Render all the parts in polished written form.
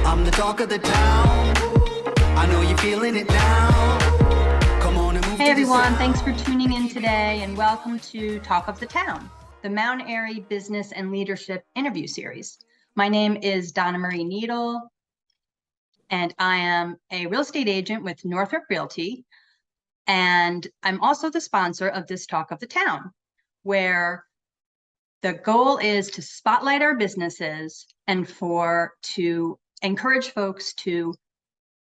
I'm the talk of the town. I know you're feeling it now. Come on and move. Hey everyone, thanks for tuning in today and welcome to Talk of the Town, the Mount Airy Business and Leadership interview series. My name is Donnamarie Needle and I am a real estate agent with Northrop Realty. And I'm also the sponsor of this Talk of the Town, where the goal is to spotlight our businesses and to encourage folks to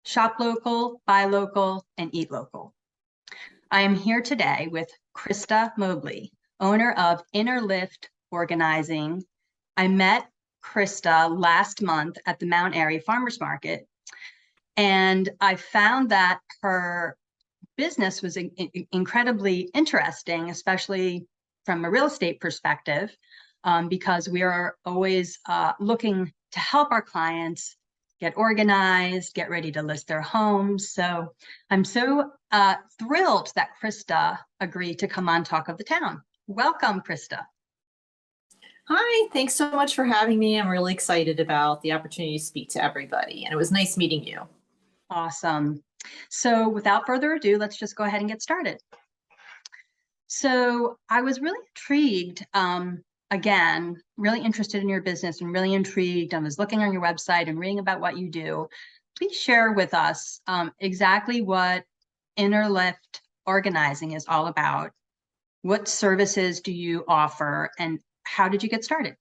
shop local, buy local, and eat local. I am here today with Christa Mobley, owner of InnerLift Organizing. I met Christa last month at the Mount Airy Farmers Market, and I found that her business was incredibly interesting, especially from a real estate perspective, because we are always looking to help our clients get organized, get ready to list their homes. So I'm so thrilled that Christa agreed to come on Talk of the Town. Welcome, Christa. Hi, thanks so much for having me. I'm really excited about the opportunity to speak to everybody, and it was nice meeting you. Awesome. So without further ado, let's just go ahead and get started. So I was really intrigued, again, really interested in your business and really intrigued. I was looking on your website and reading about what you do. Please share with us exactly what InnerLift Organizing is all about. What services do you offer and how did you get started?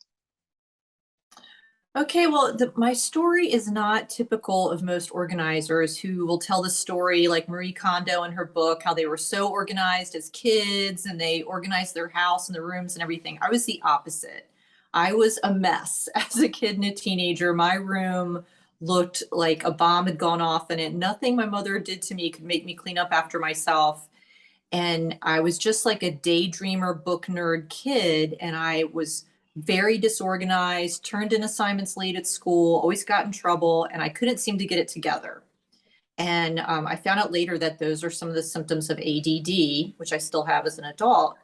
Okay, well, my story is not typical of most organizers who will tell the story like Marie Kondo in her book, how they were so organized as kids and they organized their house and the rooms and everything. I was the opposite. I was a mess as a kid and a teenager. My room looked like a bomb had gone off in it. Nothing my mother did to me could make me clean up after myself. And I was just like a daydreamer, book nerd kid. And I was very disorganized, turned in assignments late at school, always got in trouble, and I couldn't seem to get it together. And I found out later that those are some of the symptoms of ADD, which I still have as an adult.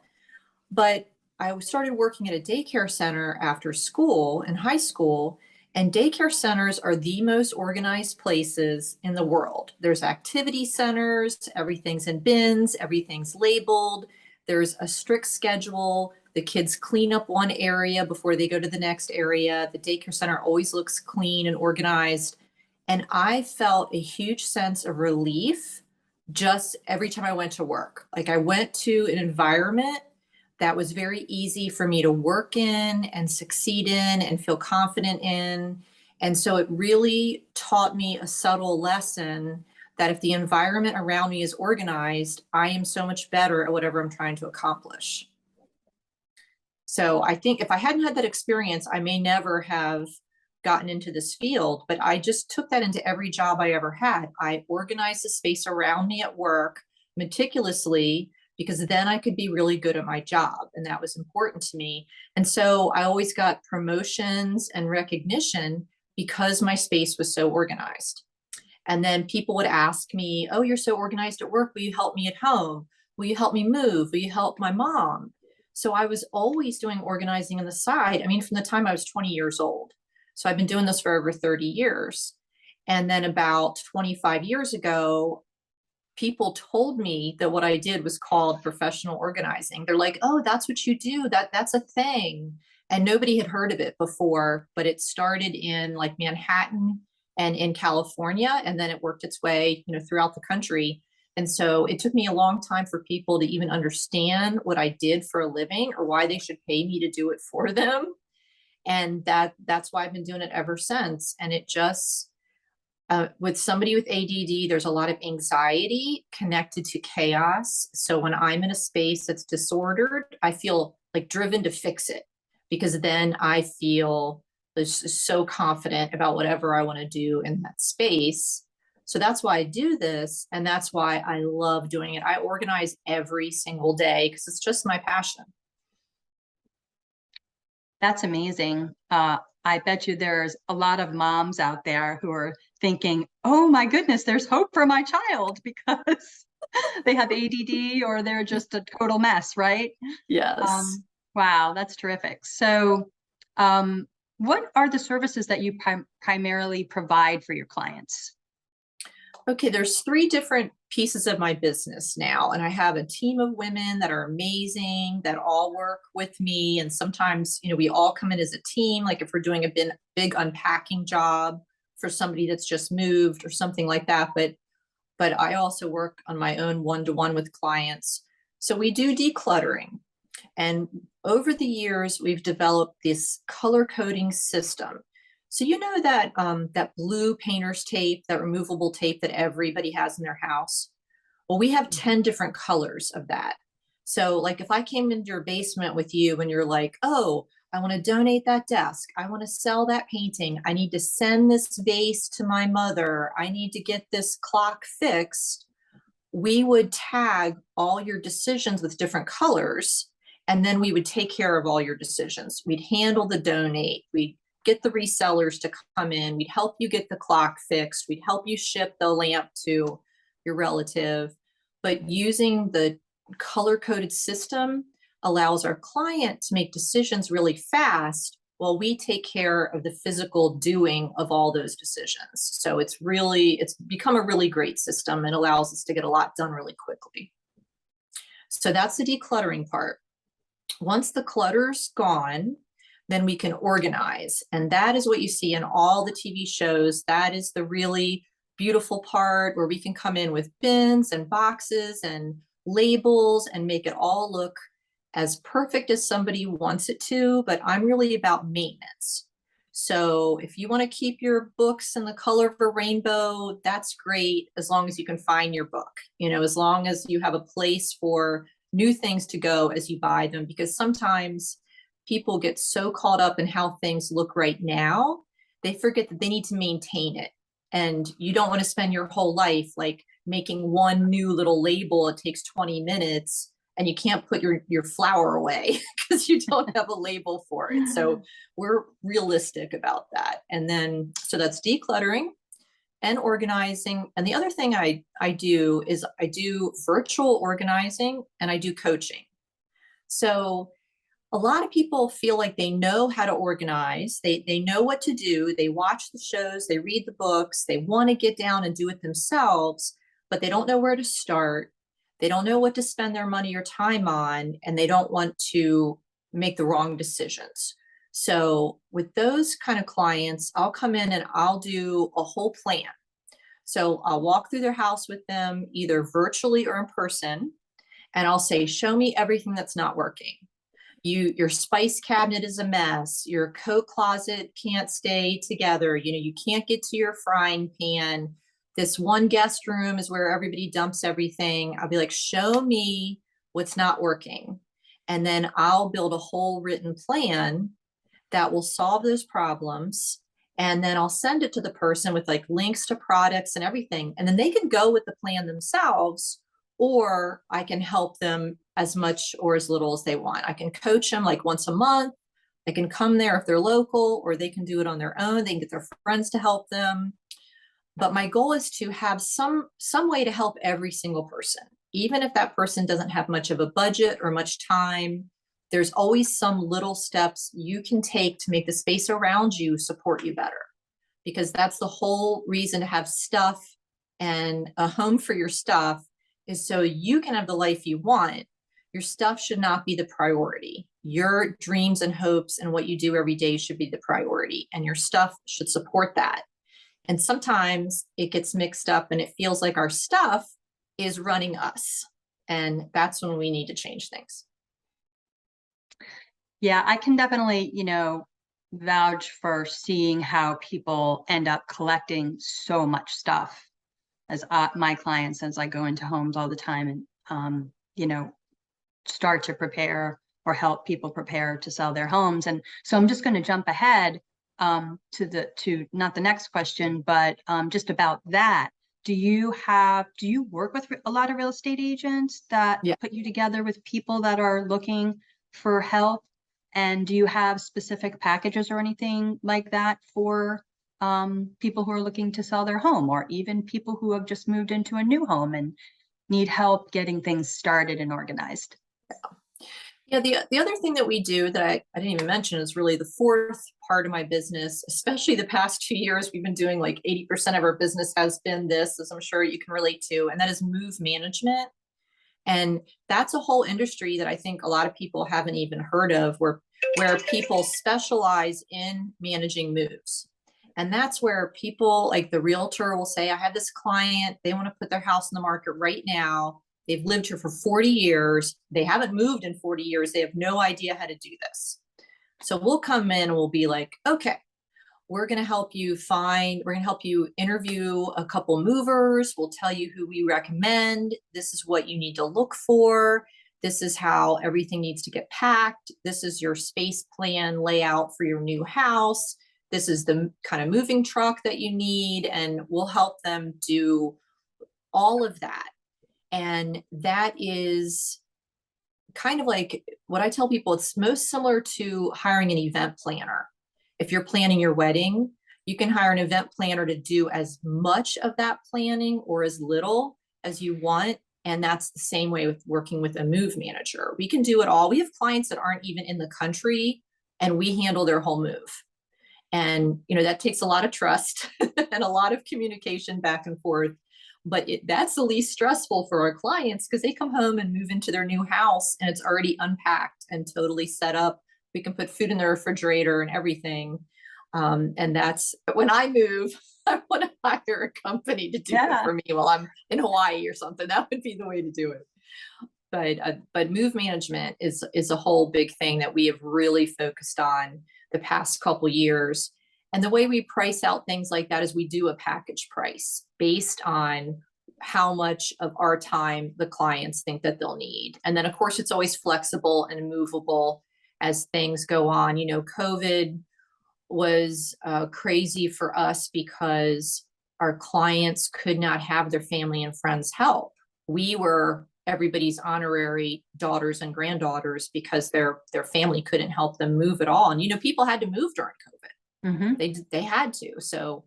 But I started working at a daycare center after school in high school, and daycare centers are the most organized places in the world. There's activity centers, everything's in bins, everything's labeled, there's a strict schedule. The kids clean up one area before they go to the next area. The daycare center always looks clean and organized. And I felt a huge sense of relief just every time I went to work. Like I went to an environment that was very easy for me to work in and succeed in and feel confident in. And so it really taught me a subtle lesson that if the environment around me is organized, I am so much better at whatever I'm trying to accomplish. So I think if I hadn't had that experience, I may never have gotten into this field, but I just took that into every job I ever had. I organized the space around me at work meticulously because then I could be really good at my job. And that was important to me. And so I always got promotions and recognition because my space was so organized. And then people would ask me, oh, you're so organized at work. Will you help me at home? Will you help me move? Will you help my mom? So I was always doing organizing on the side. I mean, from the time I was 20 years old. So I've been doing this for over 30 years. And then about 25 years ago, people told me that what I did was called professional organizing. They're like, oh, that's what you do. That's a thing. And nobody had heard of it before, but it started in like Manhattan and in California. And then it worked its way, throughout the country. And so it took me a long time for people to even understand what I did for a living or why they should pay me to do it for them. And that's why I've been doing it ever since. And it just, with somebody with ADD, there's a lot of anxiety connected to chaos. So when I'm in a space that's disordered, I feel like driven to fix it because then I feel so confident about whatever I want to do in that space. So that's why I do this. And that's why I love doing it. I organize every single day because it's just my passion. That's amazing. I bet you there's a lot of moms out there who are thinking, oh my goodness, there's hope for my child because they have ADD or they're just a total mess, right? Yes. Wow, that's terrific. So what are the services that you primarily provide for your clients? Okay, there's 3 different pieces of my business now, and I have a team of women that are amazing that all work with me. And sometimes, we all come in as a team, like if we're doing a big unpacking job for somebody that's just moved or something like that. But I also work on my own one-to-one with clients. So we do decluttering. And over the years, we've developed this color coding system. So you know that that blue painter's tape, that removable tape that everybody has in their house? Well, we have 10 different colors of that. So like if I came into your basement with you and you're like, oh, I want to donate that desk. I want to sell that painting. I need to send this vase to my mother. I need to get this clock fixed. We would tag all your decisions with different colors, and then we would take care of all your decisions. We'd handle the donate. We'd get the resellers to come in. We'd help you get the clock fixed. We'd help you ship the lamp to your relative. But using the color-coded system allows our client to make decisions really fast while we take care of the physical doing of all those decisions. So it's become a really great system and allows us to get a lot done really quickly. So that's the decluttering part. Once the clutter's gone, then we can organize. And that is what you see in all the TV shows. That is the really beautiful part where we can come in with bins and boxes and labels and make it all look as perfect as somebody wants it to. But I'm really about maintenance. So if you want to keep your books in the color of a rainbow, that's great, as long as you can find your book, as long as you have a place for new things to go as you buy them, because sometimes people get so caught up in how things look right now, they forget that they need to maintain it. And you don't want to spend your whole life like making one new little label. It takes 20 minutes and you can't put your flower away because you don't have a label for it. So we're realistic about that. And then, so that's decluttering and organizing. And the other thing I do is I do virtual organizing and I do coaching. So a lot of people feel like they know how to organize. They know what to do. They watch the shows, they read the books, they want to get down and do it themselves, but they don't know where to start. They don't know what to spend their money or time on, and they don't want to make the wrong decisions. So with those kind of clients, I'll come in and I'll do a whole plan. So I'll walk through their house with them, either virtually or in person, and I'll say, show me everything that's not working. Your spice cabinet is a mess. Your coat closet can't stay together. You can't get to your frying pan. This one guest room is where everybody dumps everything. I'll be like, show me what's not working. And then I'll build a whole written plan that will solve those problems. And then I'll send it to the person with like links to products and everything. And then they can go with the plan themselves, or I can help them as much or as little as they want. I can coach them like once a month. They can come there if they're local, or they can do it on their own. They can get their friends to help them. But my goal is to have some way to help every single person. Even if that person doesn't have much of a budget or much time, there's always some little steps you can take to make the space around you support you better. Because that's the whole reason to have stuff and a home for your stuff, is so you can have the life you want. Your stuff should not be the priority. Your dreams and hopes and what you do every day should be the priority, and your stuff should support that. And sometimes it gets mixed up and it feels like our stuff is running us. And that's when we need to change things. Yeah, I can definitely, vouch for seeing how people end up collecting so much stuff as my clients, as I go into homes all the time and, start to prepare or help people prepare to sell their homes. And so I'm just going to jump ahead to not the next question, but just about that. Do you work with a lot of real estate agents that put you together with people that are looking for help? And do you have specific packages or anything like that for people who are looking to sell their home, or even people who have just moved into a new home and need help getting things started and organized? Yeah, the other thing that we do that I didn't even mention is really the fourth part of my business, especially the past 2 years. We've been doing like 80% of our business has been this, as I'm sure you can relate to, and that is move management. And that's a whole industry that I think a lot of people haven't even heard of, where people specialize in managing moves. And that's where people like the realtor will say, I have this client, they want to put their house in the market right now. They've lived here for 40 years. They haven't moved in 40 years. They have no idea how to do this. So we'll come in and we'll be like, okay, we're going to help you we're going to help you interview a couple movers. We'll tell you who we recommend. This is what you need to look for. This is how everything needs to get packed. This is your space plan layout for your new house. This is the kind of moving truck that you need. And we'll help them do all of that. And that is kind of like what I tell people, it's most similar to hiring an event planner. If you're planning your wedding, you can hire an event planner to do as much of that planning or as little as you want. And that's the same way with working with a move manager. We can do it all. We have clients that aren't even in the country and we handle their whole move. And, that takes a lot of trust and a lot of communication back and forth. But that's the least stressful for our clients because they come home and move into their new house and it's already unpacked and totally set up. We can put food in the refrigerator and everything. And that's when I move, I want to hire a company to do it for me while I'm in Hawaii or something. That would be the way to do it. But move management is a whole big thing that we have really focused on the past couple years. And the way we price out things like that is we do a package price based on how much of our time the clients think that they'll need. And then of course it's always flexible and movable as things go on. COVID was crazy for us because our clients could not have their family and friends help. We were everybody's honorary daughters and granddaughters because their family couldn't help them move at all. And people had to move during COVID. Mm-hmm. They had to. So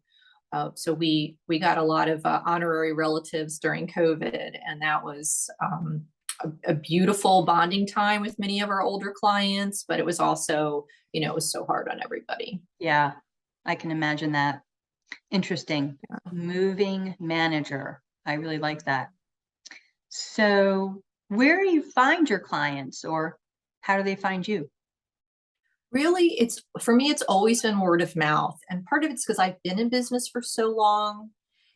we got a lot of honorary relatives during COVID, and that was a beautiful bonding time with many of our older clients. But it was also, it was so hard on everybody. Yeah, I can imagine that. Interesting. Yeah. Moving manager. I really like that. So where do you find your clients, or how do they find you? Really, for me, it's always been word of mouth. And part of it's because I've been in business for so long.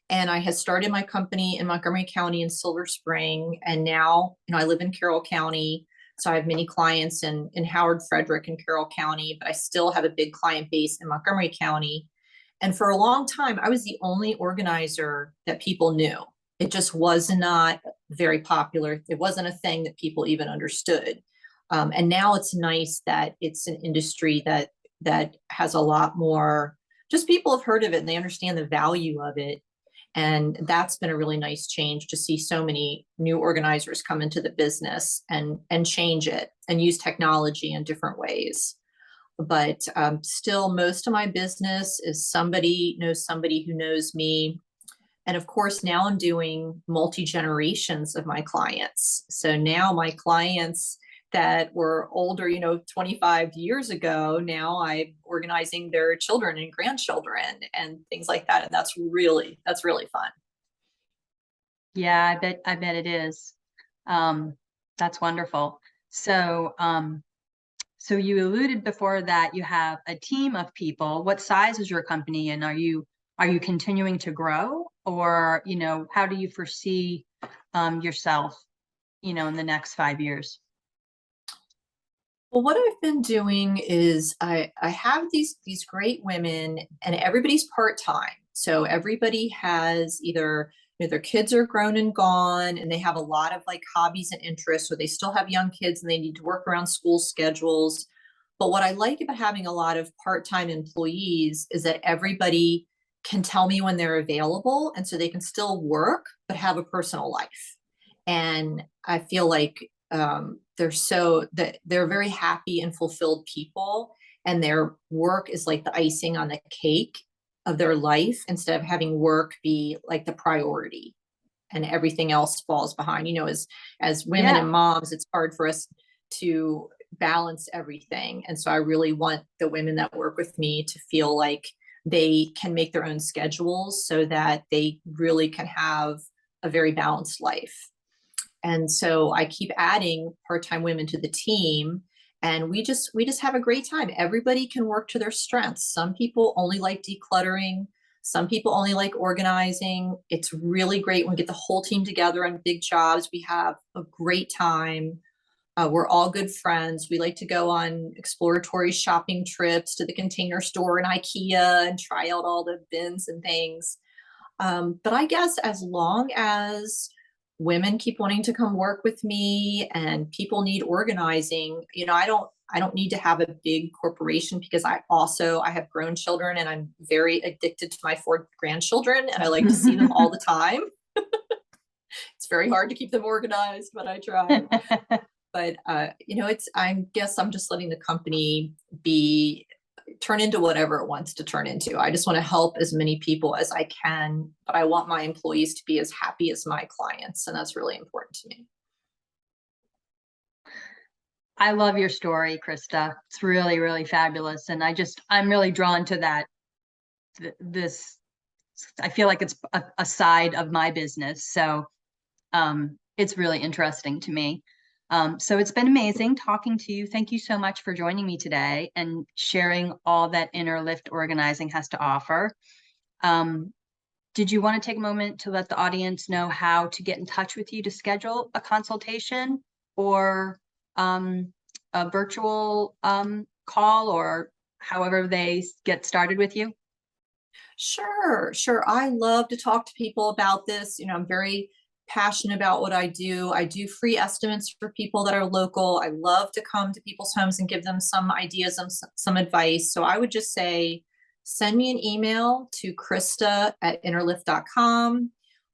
And I had started my company in Montgomery County in Silver Spring. And now, I live in Carroll County. So I have many clients in Howard, Frederick, and Carroll County, but I still have a big client base in Montgomery County. And for a long time, I was the only organizer that people knew. It just was not very popular. It wasn't a thing that people even understood. And now it's nice that it's an industry that has a lot more, just people have heard of it and they understand the value of it. And that's been a really nice change to see so many new organizers come into the business and change it and use technology in different ways. But still, most of my business is somebody knows somebody who knows me. And of course, now I'm doing multi-generations of my clients. So now my clients that were older, 25 years ago, now I'm organizing their children and grandchildren and things like that. And that's really fun. Yeah, I bet it is. That's wonderful. So, so you alluded before that you have a team of people. What size is your company, and are you continuing to grow, or how do you foresee yourself, in the next 5 years? Well, what I've been doing is I have these great women, and everybody's part-time. So everybody has either their kids are grown and gone, and they have a lot of like hobbies and interests, or they still have young kids and they need to work around school schedules. But what I like about having a lot of part-time employees is that everybody can tell me when they're available, and so they can still work but have a personal life. And I feel like they're very happy and fulfilled people, and their work is like the icing on the cake of their life instead of having work be like the priority and everything else falls behind. As women and moms, it's hard for us to balance everything. And so I really want the women that work with me to feel like they can make their own schedules so that they really can have a very balanced life. And so I keep adding part-time women to the team, and we just have a great time. Everybody can work to their strengths. Some people only like decluttering. Some people only like organizing. It's really great when we get the whole team together on big jobs. We have a great time. We're all good friends. We like to go on exploratory shopping trips to the Container Store and IKEA and try out all the bins and things. But I guess as long as women keep wanting to come work with me and people need organizing, I don't need to have a big corporation, because I have grown children and I'm very addicted to my 4 grandchildren and I like to see them all the time. It's very hard to keep them organized, but I try. But I guess I'm just letting the company turn into whatever it wants to turn into. I just want to help as many people as I can, but I want my employees to be as happy as my clients, and that's really important to me. I love your story, Christa. It's really, really fabulous. And I'm really drawn to that. I feel like it's a side of my business. So it's really interesting to me. So it's been amazing talking to you. Thank you so much for joining me today and sharing all that InnerLift organizing has to offer. Did you want to take a moment to let the audience know how to get in touch with you to schedule a consultation or a virtual call, or however they get started with you? Sure. I love to talk to people about this. I'm very passionate about what I do. I do free estimates for people that are local. I love to come to people's homes and give them some ideas and some advice. So I would just say, send me an email to Christa@innerlift.com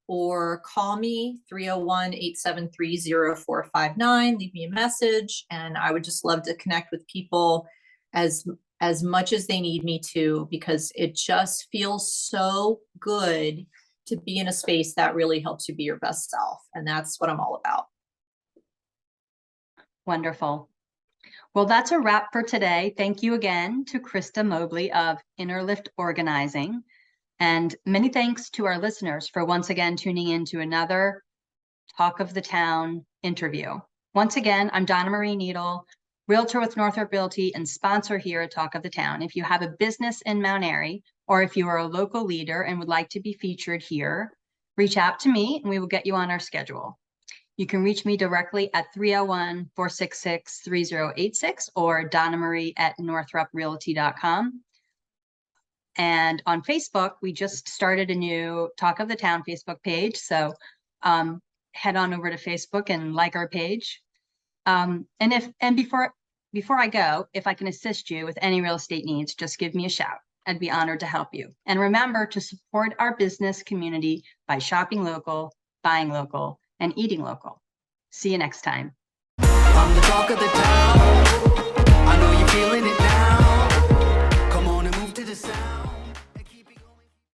or call me 301-873-0459. Leave me a message, and I would just love to connect with people as much as they need me to, because it just feels so good to be in a space that really helps you be your best self. And that's what I'm all about. Wonderful. Well, that's a wrap for today. Thank you again to Christa Mobley of InnerLift Organizing. And many thanks to our listeners for once again tuning in to another Talk of the Town interview. Once again, I'm Donnamarie Needle, Realtor with Northrop Realty and sponsor here at Talk of the Town. If you have a business in Mount Airy, or if you are a local leader and would like to be featured here, reach out to me and we will get you on our schedule. You can reach me directly at 301-466-3086 or donnamarie@northroprealty.com. And on Facebook, we just started a new Talk of the Town Facebook page. So head on over to Facebook and like our page. And before I go, if I can assist you with any real estate needs, just give me a shout. I'd be honored to help you. And remember to support our business community by shopping local, buying local, and eating local. See you next time. I'm the talk of the town.